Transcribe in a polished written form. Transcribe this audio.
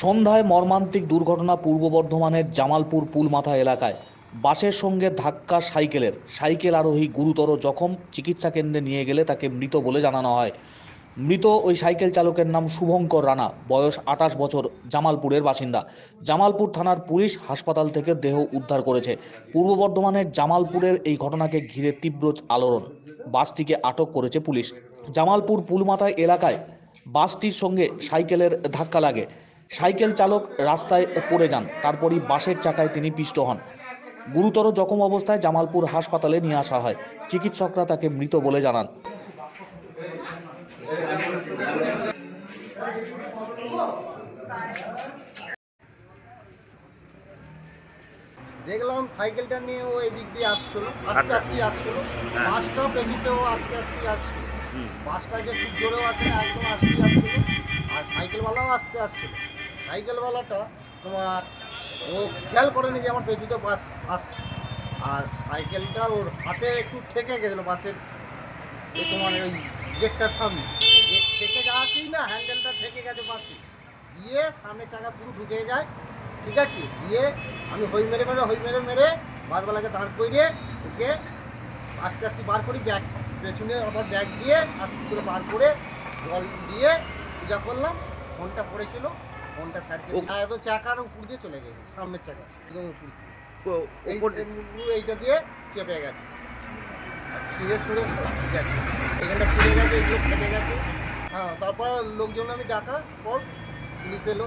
সন্ধ্যায় মর্মান্তিক দুর্ঘটনা পূর্ব বর্ধমানের জামালপুর পুলমাথা এলাকায়। বাসের সঙ্গে ধাক্কা সাইকেল আরোহী গুরুতর জখম, চিকিৎসা কেন্দ্রে নিয়ে গেলে তাকে মৃত বলে জানানো হয়। মৃত ওই সাইকেল চালকের নাম শুভঙ্কর রানা, বয়স 28 বছর, জামালপুরের বাসিন্দা। জামালপুর থানার পুলিশ হাসপাতাল থেকে দেহ উদ্ধার করেছে। পূর্ব বর্ধমানের জামালপুরের এই ঘটনাকে ঘিরে তীব্র আলোড়ন। বাসটিকে আটক করেছে পুলিশ। জামালপুর পুলমাথা এলাকায় বাসটির সঙ্গে সাইকেলের ধাক্কা লাগে। সাইকেল চালক রাস্তায় পড়ে যান, তারপরই বাসের চাকায় তিনি পিষ্ট হন। গুরুতর জখম অবস্থায় জামালপুর হাসপাতালে নিয়ে আসা হয়। চিকিৎসকরা তাকে মৃত বলে জানান। দেখলাম সাইকেলটা নিয়ে ও এদিক দিয়ে আসছিল, আস্তে আস্তে আসছিল। বাসটাও পেছনেও আস্তে আস্তে আসছিল। বাসটা যে খুব জোরেও আসে না, একদম আস্তে আসছিল। আর সাইকেলওয়ালাও আস্তে আসছিল। সাইকেলওয়ালাটা তোমার ও খেয়াল করেনি যে আমার পেছুতে বাস আসছে। আর সাইকেলটা ওর হাতে একটু ঠেকে গেছিলো বাসের তোমার ওই গেটটার সামনে। গেট ঠেকে যাওয়াতেই না হ্যান্ডেলটা ঠেকে গেছে বাসে, দিয়ে সামনের চাকা পুরো ঢুকে যায়। ঠিক আছে, দিয়ে আমি হই মেরে বাসওয়ালাকে দাঁড় করিয়ে ওকে আস্তে আস্তে বার করি, ব্যাগ পেছনে আবার ব্যাগ দিয়ে আস্তে করে বার করে জল দিয়ে পূজা করলাম। ফোনটা পড়েছিল, ফোনটা সাইড চাকার উপর দিয়ে চলে গেছে, সামনের চাকা একদম উপর এইটা দিয়ে চেপে গেছে। আর ছিঁড়ে গেছে, এখানটা ছিঁড়ে গেছে, এগুলো ফেটে গেছে। হ্যাঁ, তারপর লোকজন আমি ডাকার পর পুলিশ এলো।